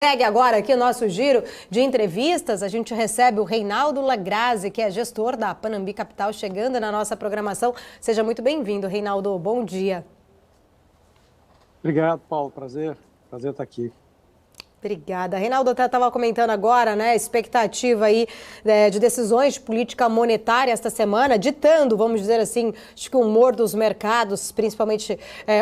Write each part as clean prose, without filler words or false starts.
Segue agora aqui o nosso giro de entrevistas. A gente recebe o Reinaldo Lagrazi, que é gestor da Panambi Capital, chegando na nossa programação. Seja muito bem-vindo, Reinaldo. Bom dia. Obrigado, Paulo. Prazer estar aqui. Obrigada. Reinaldo, eu estava comentando agora, né, expectativa aí de decisões de política monetária esta semana, ditando, vamos dizer assim, acho que o humor dos mercados, principalmente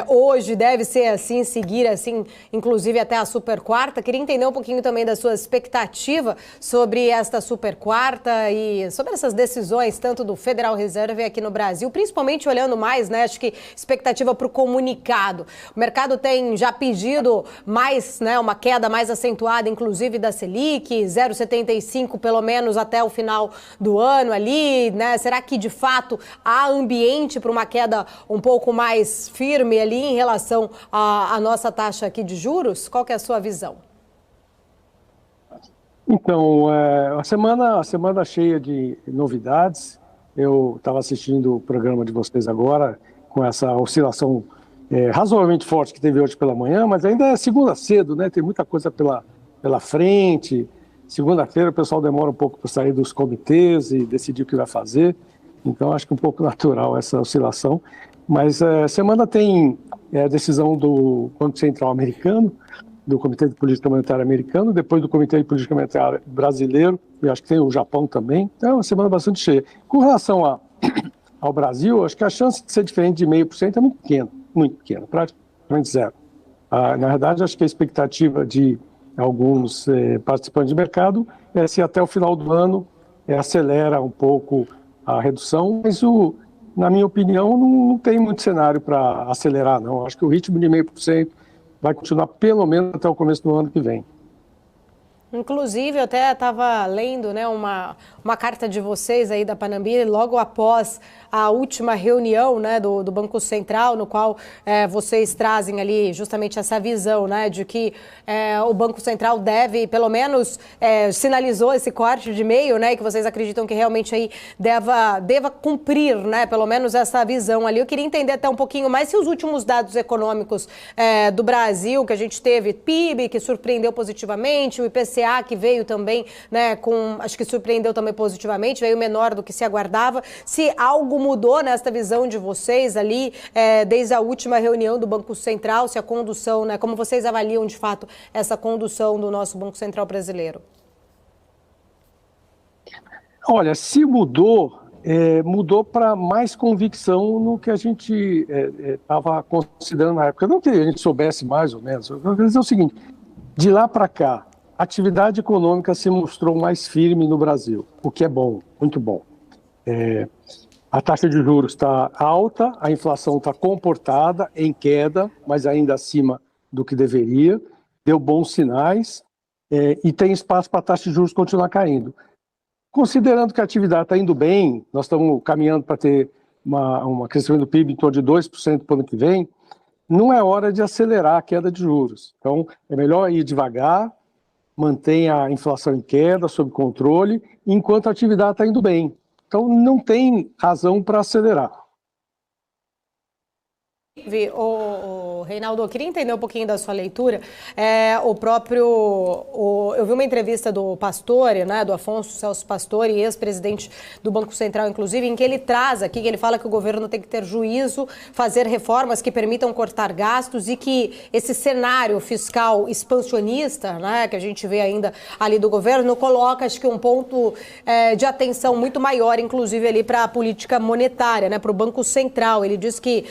hoje, deve ser assim, seguir assim, inclusive até a super quarta. Queria entender um pouquinho também da sua expectativa sobre esta super quarta e sobre essas decisões, tanto do Federal Reserve aqui no Brasil, principalmente olhando mais, né, acho que expectativa para o comunicado. O mercado tem já pedido mais, né, uma queda mais acentuada, inclusive da Selic, 0,75 pelo menos até o final do ano ali, né? Será que de fato há ambiente para uma queda um pouco mais firme ali em relação à nossa taxa aqui de juros? Qual que é a sua visão? Então, a semana cheia de novidades. Eu estava assistindo o programa de vocês agora com essa oscilação razoavelmente forte que teve hoje pela manhã, mas ainda é segunda cedo, né? Tem muita coisa pela frente. Segunda-feira o pessoal demora um pouco para sair dos comitês e decidir o que vai fazer. Então, acho que é um pouco natural essa oscilação. Mas semana tem a decisão do Banco Central americano, do Comitê de Política Monetária americano, depois do Comitê de Política Monetária brasileiro, e acho que tem o Japão também. Então, é uma semana bastante cheia. Com relação ao Brasil, acho que a chance de ser diferente de 0,5% é muito pequena, praticamente zero. Na verdade, acho que a expectativa de alguns participantes de mercado é se até o final do ano acelera um pouco a redução, mas na minha opinião não tem muito cenário para acelerar, não. Acho que o ritmo de 0,5% vai continuar pelo menos até o começo do ano que vem. Inclusive, eu até estava lendo, né, uma carta de vocês aí da Panambi, logo após a última reunião, né, do Banco Central, no qual vocês trazem ali justamente essa visão, né, de que o Banco Central deve, pelo menos, sinalizou esse corte de meio, né, e que vocês acreditam que realmente aí deva cumprir, né, pelo menos essa visão ali. Eu queria entender até um pouquinho mais se os últimos dados econômicos do Brasil, que a gente teve, PIB, que surpreendeu positivamente, o IPCA, que veio também, né, acho que surpreendeu também positivamente, veio menor do que se aguardava. Se algo mudou nesta visão de vocês ali, desde a última reunião do Banco Central, se a condução, né, como vocês avaliam de fato essa condução do nosso Banco Central brasileiro? Olha, se mudou, mudou para mais convicção no que a gente estava considerando na época. Não que a gente soubesse mais ou menos. Eu quero dizer o seguinte, de lá para cá, a atividade econômica se mostrou mais firme no Brasil, o que é bom, muito bom. A taxa de juros está alta, a inflação está comportada, em queda, mas ainda acima do que deveria, deu bons sinais e tem espaço para a taxa de juros continuar caindo. Considerando que a atividade está indo bem, nós estamos caminhando para ter um crescimento do PIB em torno de 2% para o ano que vem, não é hora de acelerar a queda de juros. Então, é melhor ir devagar, manter a inflação em queda, sob controle, enquanto a atividade está indo bem. Então, não tem razão para acelerar. Reinaldo, eu queria entender um pouquinho da sua leitura. Eu vi uma entrevista do Pastore, né, do Afonso Celso Pastore, ex-presidente do Banco Central, inclusive, em que ele traz aqui, que ele fala que o governo tem que ter juízo, fazer reformas que permitam cortar gastos e que esse cenário fiscal expansionista, né, que a gente vê ainda ali do governo, coloca, acho que um ponto de atenção muito maior, inclusive ali para a política monetária, né, para o Banco Central. Ele diz que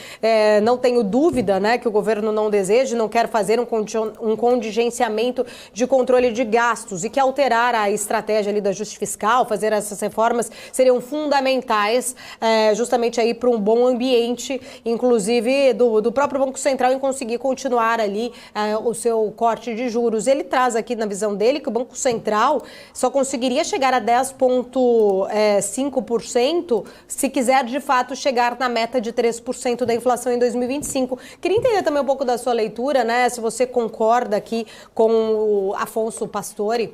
não tenho dúvida, né, que o governo não deseja, não quer fazer um contingenciamento de controle de gastos e que alterar a estratégia ali do ajuste fiscal, fazer essas reformas seriam fundamentais justamente aí para um bom ambiente, inclusive do próprio Banco Central em conseguir continuar ali o seu corte de juros. Ele traz aqui na visão dele que o Banco Central só conseguiria chegar a 10,5% se quiser de fato chegar na meta de 3% da inflação em 2025. Queria entender também um pouco da sua leitura, né? Se você concorda aqui com o Afonso Pastore.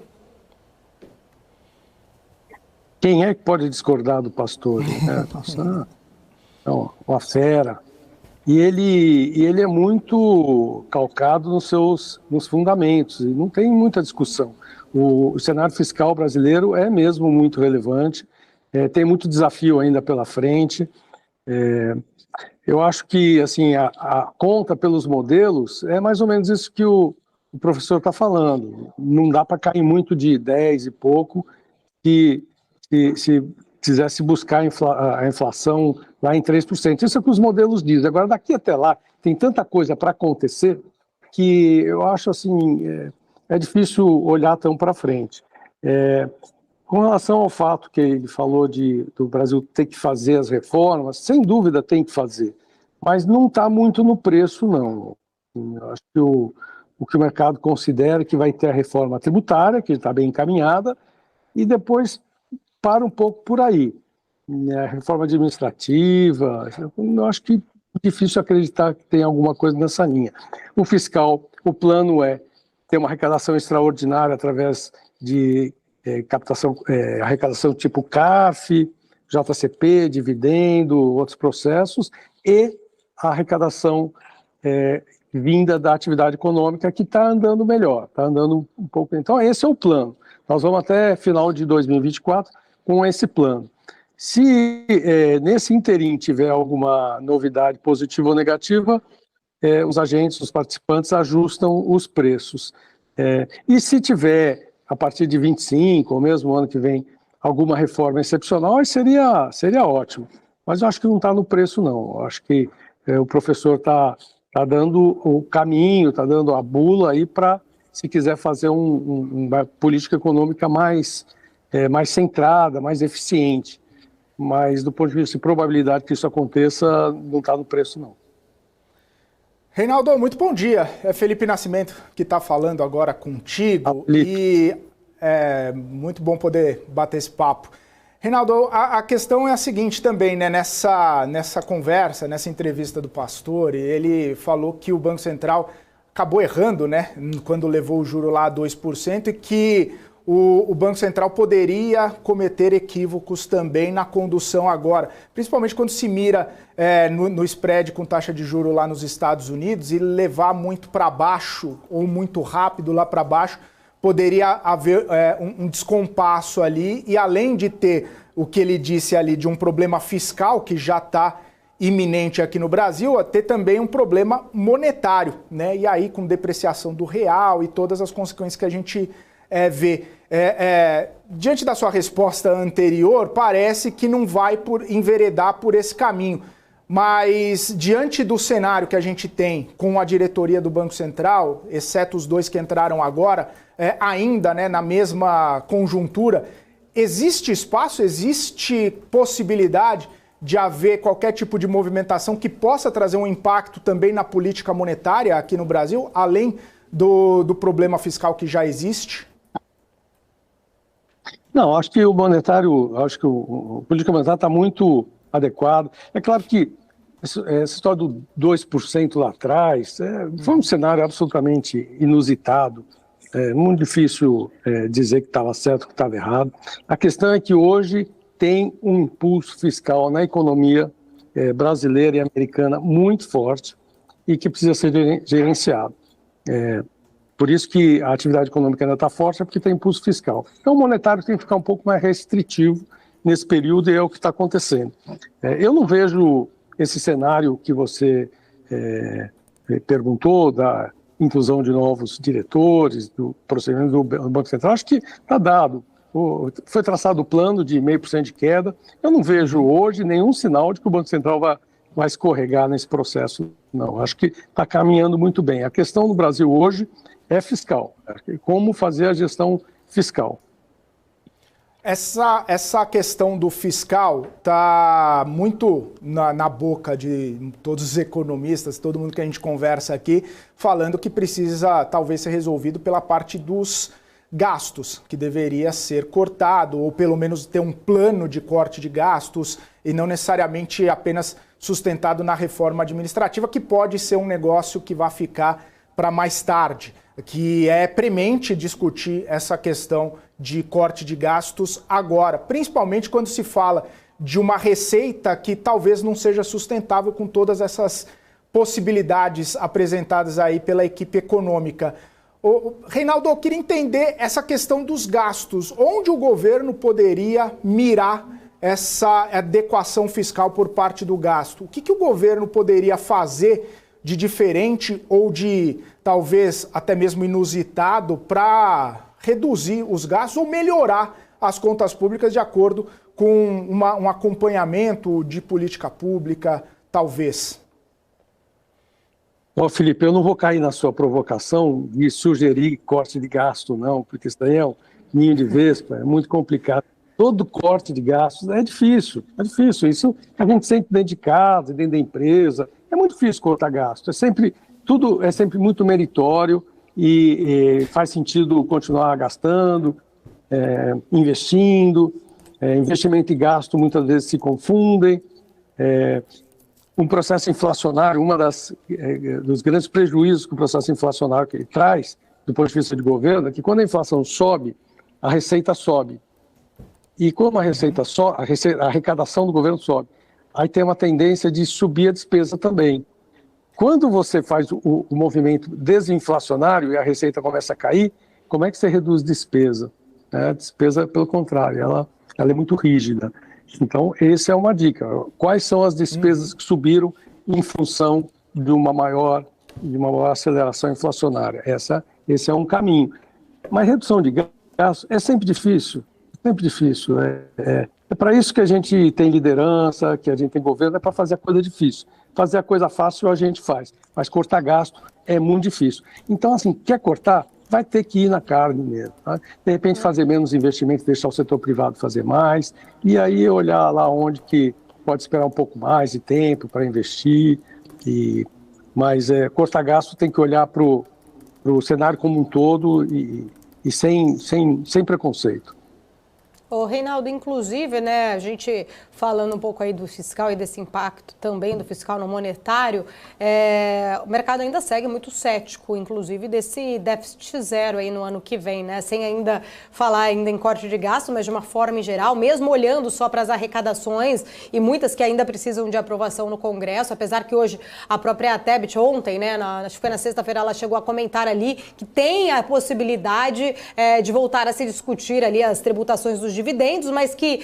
Quem é que pode discordar do Pastore? Uma fera. E ele é muito calcado nos fundamentos, e não tem muita discussão. O cenário fiscal brasileiro é mesmo muito relevante, tem muito desafio ainda pela frente. Eu acho que assim, a conta pelos modelos é mais ou menos isso que o professor está falando. Não dá para cair muito de 10 e pouco, que se quisesse buscar a inflação lá em 3%. Isso é o que os modelos dizem. Agora, daqui até lá, tem tanta coisa para acontecer que eu acho assim, é difícil olhar tão para frente. Com relação ao fato que ele falou do Brasil ter que fazer as reformas, sem dúvida tem que fazer, mas não está muito no preço, não. Eu acho que o que o mercado considera que vai ter a reforma tributária, que está bem encaminhada, e depois para um pouco por aí. A reforma administrativa, eu acho que é difícil acreditar que tem alguma coisa nessa linha. O fiscal, o plano é ter uma arrecadação extraordinária através de arrecadação tipo CARF, JCP, dividendo, outros processos, e a arrecadação vinda da atividade econômica que está andando melhor, está andando um pouco. Então, esse é o plano. Nós vamos até final de 2024 com esse plano. Se nesse interim tiver alguma novidade positiva ou negativa, os agentes, os participantes ajustam os preços. E se tiver, a partir de 25, ou mesmo ano que vem, alguma reforma excepcional, aí seria ótimo. Mas eu acho que não está no preço, não. Eu acho que o professor está dando o caminho, está dando a bula aí para, se quiser fazer uma política econômica mais centrada, mais eficiente. Mas, do ponto de vista de probabilidade que isso aconteça, não está no preço, não. Reinaldo, muito bom dia. É Felipe Nascimento que está falando agora contigo. E é muito bom poder bater esse papo. Reinaldo, a questão é a seguinte também, né? Nessa conversa, nessa entrevista do Pastore, ele falou que o Banco Central acabou errando, né? Quando levou o juro lá a 2%, e que o Banco Central poderia cometer equívocos também na condução agora, principalmente quando se mira no spread com taxa de juro lá nos Estados Unidos, e levar muito para baixo ou muito rápido lá para baixo, poderia haver um descompasso ali, e além de ter o que ele disse ali de um problema fiscal que já está iminente aqui no Brasil, a ter também um problema monetário, né? E aí com depreciação do real e todas as consequências que a gente vê. Diante da sua resposta anterior, parece que não vai enveredar por esse caminho. Mas, diante do cenário que a gente tem com a diretoria do Banco Central, exceto os dois que entraram agora, ainda, né, na mesma conjuntura, existe espaço, existe possibilidade de haver qualquer tipo de movimentação que possa trazer um impacto também na política monetária aqui no Brasil, além do problema fiscal que já existe? Não, acho que o política monetária está muito adequado. É claro que essa história do 2% lá atrás foi um cenário absolutamente inusitado. É muito difícil dizer que estava certo ou que estava errado. A questão é que hoje tem um impulso fiscal na economia brasileira e americana muito forte e que precisa ser gerenciado. Por isso que a atividade econômica ainda está forte, porque tem impulso fiscal. Então o monetário tem que ficar um pouco mais restritivo nesse período, e é o que está acontecendo. Eu não vejo esse cenário que você perguntou, da inclusão de novos diretores, do procedimento do Banco Central. Acho que está dado. Foi traçado o plano de 0,5% de queda. Eu não vejo hoje nenhum sinal de que o Banco Central vai escorregar nesse processo, não. Acho que está caminhando muito bem. A questão no Brasil hoje é fiscal. Como fazer a gestão fiscal. Essa questão do fiscal está muito na boca de todos os economistas, todo mundo que a gente conversa aqui, falando que precisa talvez ser resolvido pela parte dos gastos, que deveria ser cortado, ou pelo menos ter um plano de corte de gastos, e não necessariamente apenas sustentado na reforma administrativa, que pode ser um negócio que vai ficar para mais tarde, que é premente discutir essa questão de corte de gastos agora, principalmente quando se fala de uma receita que talvez não seja sustentável com todas essas possibilidades apresentadas aí pela equipe econômica. Reinaldo, eu queria entender essa questão dos gastos. Onde o governo poderia mirar essa adequação fiscal por parte do gasto? O que o governo poderia fazer de diferente ou de talvez até mesmo inusitado para reduzir os gastos ou melhorar as contas públicas de acordo com um acompanhamento de política pública, talvez? Ó, Felipe, eu não vou cair na sua provocação de sugerir corte de gasto, não, porque isso daí é um ninho de vespa, é muito complicado. Todo corte de gastos é difícil. Isso a gente sempre dentro de casa, dentro da empresa, é muito difícil cortar gasto. Tudo é sempre muito meritório e faz sentido continuar gastando, investindo. Investimento e gasto muitas vezes se confundem. Um processo inflacionário, dos grandes prejuízos que o processo inflacionário que ele traz, do ponto de vista de governo, é que quando a inflação sobe, a receita sobe. E como a receita sobe, a arrecadação do governo sobe, aí tem uma tendência de subir a despesa também. Quando você faz o movimento desinflacionário e a receita começa a cair, como é que você reduz despesa? A despesa, pelo contrário, ela é muito rígida. Então, essa é uma dica. Quais são as despesas que subiram em função de uma maior aceleração inflacionária? Esse é um caminho. Mas redução de gastos é sempre difícil. É para isso que a gente tem liderança, que a gente tem governo, é para fazer a coisa difícil. Fazer a coisa fácil a gente faz, mas cortar gasto é muito difícil. Então, assim, quer cortar? Vai ter que ir na carne mesmo. Tá? De repente, fazer menos investimentos, deixar o setor privado fazer mais, e aí olhar lá onde que pode esperar um pouco mais de tempo para investir. Mas cortar gasto tem que olhar para o cenário como um todo e sem preconceito. Ô, Reinaldo, inclusive, né, a gente falando um pouco aí do fiscal e desse impacto também do fiscal no monetário, o mercado ainda segue muito cético, inclusive, desse déficit zero aí no ano que vem, né, sem ainda falar ainda em corte de gasto, mas de uma forma em geral, mesmo olhando só para as arrecadações e muitas que ainda precisam de aprovação no Congresso, apesar que hoje a própria Tebet ontem, né, acho que foi na sexta-feira, ela chegou a comentar ali que tem a possibilidade de voltar a se discutir ali as tributações dos dividendos, mas que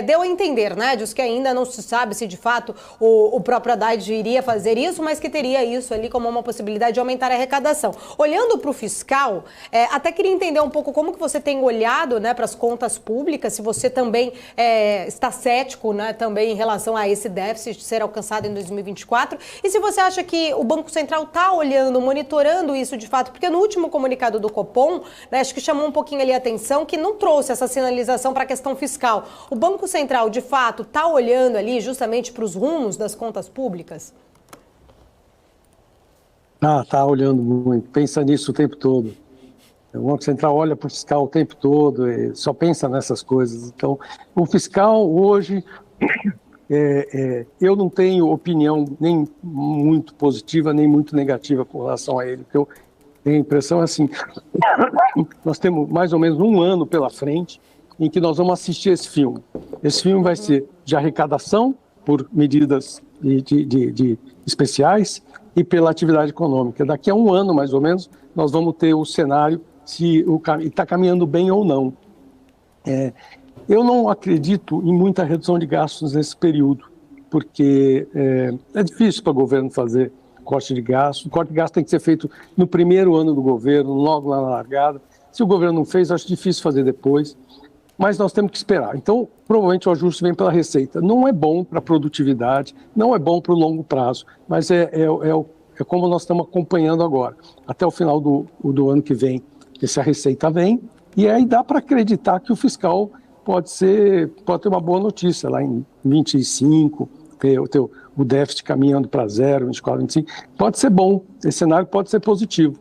deu a entender, né, diz que ainda não se sabe se de fato o próprio Haddad iria fazer isso, mas que teria isso ali como uma possibilidade de aumentar a arrecadação. Olhando para o fiscal, até queria entender um pouco como que você tem olhado, né, para as contas públicas, se você também está cético, né, também em relação a esse déficit ser alcançado em 2024, e se você acha que o Banco Central está olhando, monitorando isso de fato, porque no último comunicado do Copom, né, acho que chamou um pouquinho ali a atenção que não trouxe essa sinalização para a questão fiscal. O Banco Central, de fato, está olhando ali justamente para os rumos das contas públicas? Está olhando muito, pensa nisso o tempo todo. O Banco Central olha para o fiscal o tempo todo, só pensa nessas coisas. Então, o fiscal hoje, eu não tenho opinião nem muito positiva, nem muito negativa com relação a ele, porque eu tenho a impressão assim, nós temos mais ou menos um ano pela frente, em que nós vamos assistir esse filme. Esse filme vai ser de arrecadação por medidas de especiais e pela atividade econômica. Daqui a um ano, mais ou menos, nós vamos ter o cenário se está caminhando bem ou não. Eu não acredito em muita redução de gastos nesse período, porque é difícil para o governo fazer corte de gasto. O corte de gasto tem que ser feito no primeiro ano do governo, logo lá na largada. Se o governo não fez, acho difícil fazer depois. Mas nós temos que esperar. Então, provavelmente o ajuste vem pela receita. Não é bom para a produtividade, não é bom para o longo prazo, mas é como nós estamos acompanhando agora. Até o final do ano que vem, essa receita vem, e aí dá para acreditar que o fiscal pode ter uma boa notícia lá em 25, ter o déficit caminhando para 0, 24, 25. Pode ser bom, esse cenário pode ser positivo.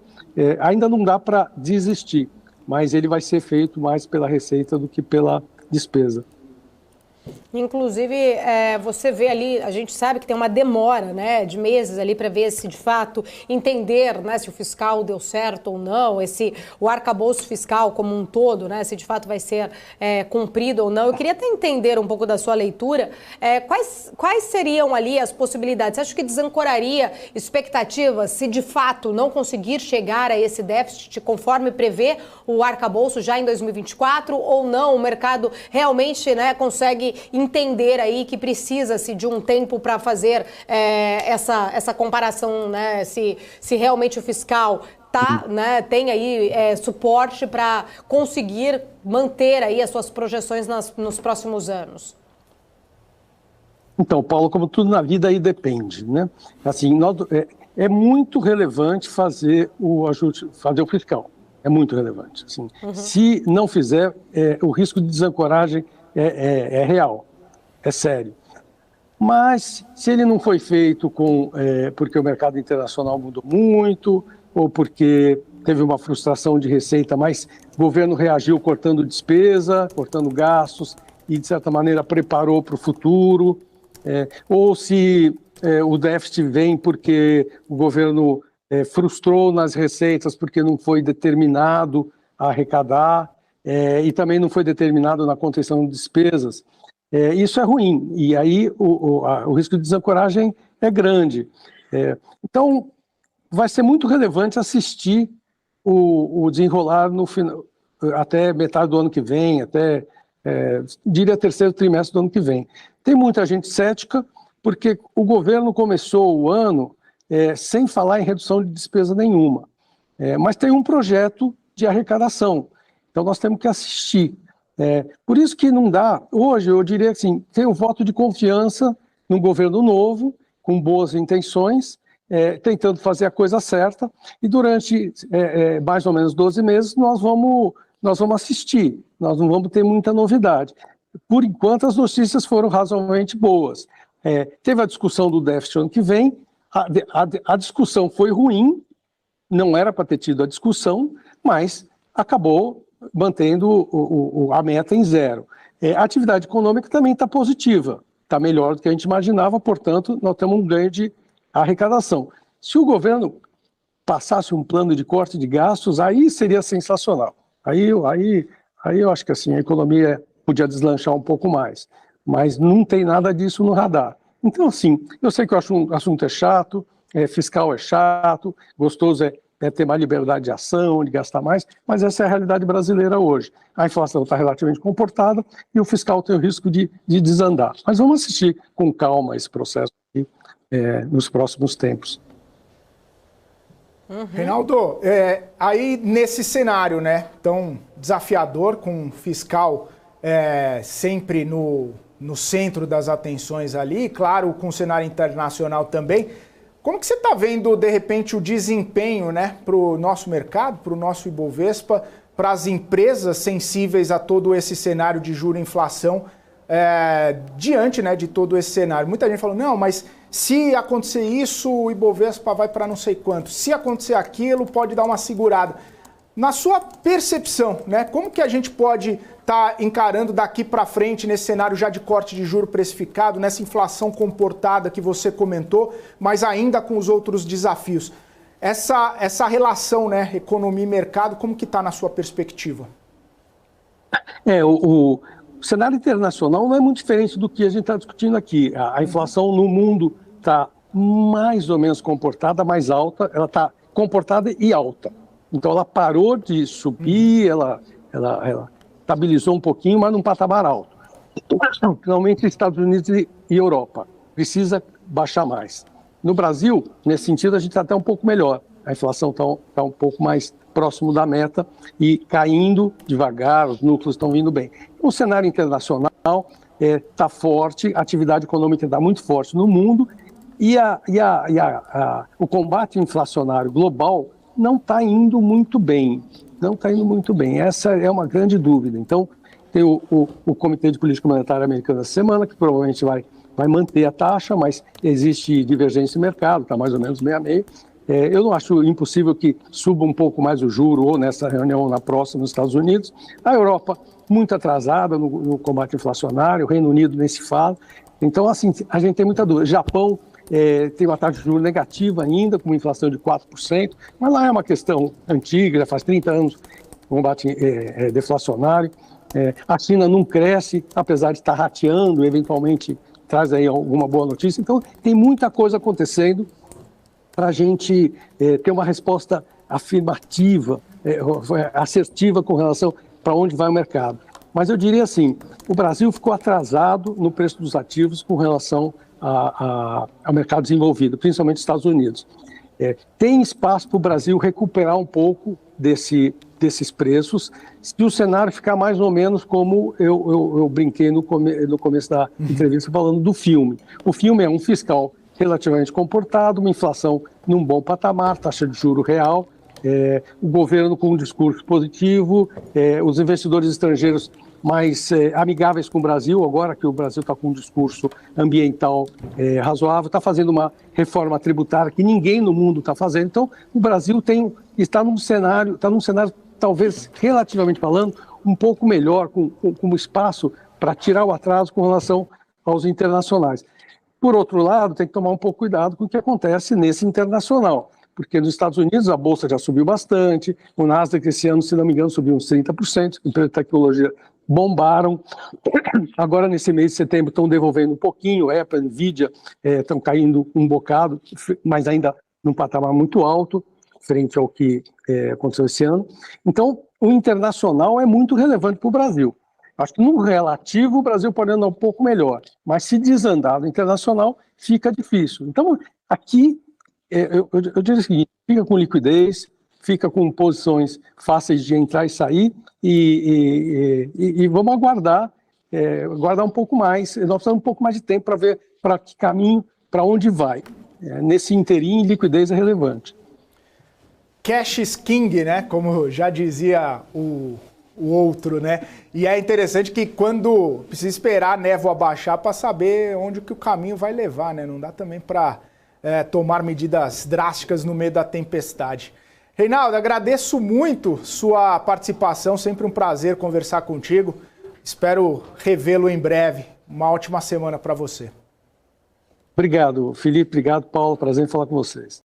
Ainda não dá para desistir, mas ele vai ser feito mais pela receita do que pela despesa. Inclusive, você vê ali, a gente sabe que tem uma demora, né, de meses ali para ver se de fato entender, né, se o fiscal deu certo ou não, o arcabouço fiscal como um todo, né, se de fato vai ser cumprido ou não. Eu queria até entender um pouco da sua leitura, quais seriam ali as possibilidades? Você acha que desancoraria expectativas se de fato não conseguir chegar a esse déficit conforme prevê o arcabouço já em 2024 ou não? O mercado realmente, né, consegue entender aí que precisa-se de um tempo para fazer essa comparação, né, se realmente o fiscal né, tem aí suporte para conseguir manter aí as suas projeções nos próximos anos? Então, Paulo, como tudo na vida aí depende, né? Assim, é muito relevante fazer o ajuste, fazer o fiscal. É muito relevante. Assim. Se não fizer, o risco de desancoragem é real, é sério. Mas se ele não foi feito porque o mercado internacional mudou muito, ou porque teve uma frustração de receita, mas o governo reagiu cortando despesa, cortando gastos e, de certa maneira, preparou para o futuro, ou se o déficit vem porque o governo frustrou nas receitas porque não foi determinado a arrecadar e também não foi determinado na contenção de despesas, isso é ruim. E aí o risco de desancoragem é grande. Então, vai ser muito relevante assistir o desenrolar no final, até metade do ano que vem, diria terceiro trimestre do ano que vem. Tem muita gente cética, porque o governo começou o ano sem falar em redução de despesa nenhuma. Mas tem um projeto de arrecadação, então nós temos que assistir. Por isso que não dá, hoje eu diria que assim, tem um voto de confiança num governo novo, com boas intenções, tentando fazer a coisa certa, e durante mais ou menos 12 meses nós vamos assistir, nós não vamos ter muita novidade. Por enquanto as notícias foram razoavelmente boas. Teve a discussão do déficit ano que vem, a discussão foi ruim, não era para ter tido a discussão, mas acabou mantendo a meta em zero. A atividade econômica também está positiva, está melhor do que a gente imaginava, portanto, nós temos um ganho de arrecadação. Se o governo passasse um plano de corte de gastos, aí seria sensacional. Aí eu acho que assim, a economia podia deslanchar um pouco mais, mas não tem nada disso no radar. Então, assim, eu sei que o assunto é chato, fiscal é chato, gostoso é ter mais liberdade de ação, de gastar mais, mas essa é a realidade brasileira hoje. A inflação está relativamente comportada e o fiscal tem o risco de desandar. Mas vamos assistir com calma esse processo aqui, nos próximos tempos. Reinaldo, aí nesse cenário, né, tão desafiador, com o fiscal sempre no centro das atenções ali, claro, com o cenário internacional também, como que você está vendo, de repente, o desempenho, né, para o nosso mercado, para o nosso Ibovespa, para as empresas sensíveis a todo esse cenário de juro e inflação, diante, né, de todo esse cenário? Muita gente falou, não, mas se acontecer isso, o Ibovespa vai para não sei quanto. Se acontecer aquilo, pode dar uma segurada. Na sua percepção, né, como que a gente pode estar encarando daqui para frente nesse cenário já de corte de juro precificado, nessa inflação comportada que você comentou, mas ainda com os outros desafios? Essa relação, né, economia e mercado, como que está na sua perspectiva? O cenário internacional não é muito diferente do que a gente está discutindo aqui. A inflação no mundo está mais ou menos comportada, mais alta, ela está comportada e alta. Então ela parou de subir, ela estabilizou um pouquinho, mas num patamar alto. Finalmente, Estados Unidos e Europa precisa baixar mais. No Brasil, nesse sentido, a gente está até um pouco melhor. A inflação está um pouco mais próximo da meta e caindo devagar, os núcleos estão vindo bem. O cenário internacional está forte, a atividade econômica está muito forte no mundo e o combate inflacionário global não está indo muito bem. Não está indo muito bem. Essa é uma grande dúvida. Então, tem o Comitê de Política Monetária americano essa semana, que provavelmente vai manter a taxa, mas existe divergência no mercado, está mais ou menos meio a meio. Eu não acho impossível que suba um pouco mais o juro ou nessa reunião ou na próxima nos Estados Unidos. A Europa muito atrasada no combate inflacionário, o Reino Unido nem se fala. Então, assim, a gente tem muita dúvida. Japão tem uma taxa de juros negativa ainda, com uma inflação de 4%, mas lá é uma questão antiga, já faz 30 anos combate deflacionário. A China não cresce, apesar de estar rateando, eventualmente traz aí alguma boa notícia. Então, tem muita coisa acontecendo para a gente ter uma resposta afirmativa, assertiva com relação para onde vai o mercado. Mas eu diria assim, o Brasil ficou atrasado no preço dos ativos com relação ao mercado desenvolvido, principalmente Estados Unidos. Tem espaço para o Brasil recuperar um pouco desses preços, se o cenário ficar mais ou menos como eu brinquei no começo da entrevista falando do filme. O filme é um fiscal relativamente comportado, uma inflação num bom patamar, taxa de juro real, o governo com um discurso positivo, os investidores estrangeiros mais amigáveis com o Brasil, agora que o Brasil está com um discurso ambiental razoável, está fazendo uma reforma tributária que ninguém no mundo está fazendo. Então, o Brasil está num cenário talvez relativamente falando, um pouco melhor, com espaço para tirar o atraso com relação aos internacionais. Por outro lado, tem que tomar um pouco cuidado com o que acontece nesse internacional, porque nos Estados Unidos a Bolsa já subiu bastante, o Nasdaq esse ano, se não me engano, subiu uns 30%, empresas de tecnologia bombaram. Agora, nesse mês de setembro, estão devolvendo um pouquinho, Apple, Nvidia estão caindo um bocado, mas ainda num patamar muito alto, frente ao que aconteceu esse ano. Então, o internacional é muito relevante para o Brasil. Acho que no relativo o Brasil pode andar um pouco melhor, mas se desandar no internacional, fica difícil. Então, aqui, eu diria o seguinte, fica com liquidez, fica com posições fáceis de entrar e sair, e vamos aguardar um pouco mais. Nós precisamos um pouco mais de tempo para ver para que caminho, para onde vai. Nesse interim, liquidez é relevante. Cash is king, né? Como já dizia o outro, né? E é interessante que quando precisa esperar a névoa baixar para saber onde que o caminho vai levar, né? Não dá também para tomar medidas drásticas no meio da tempestade. Reinaldo, agradeço muito sua participação, sempre um prazer conversar contigo. Espero revê-lo em breve. Uma ótima semana para você. Obrigado, Felipe. Obrigado, Paulo. Prazer em falar com vocês.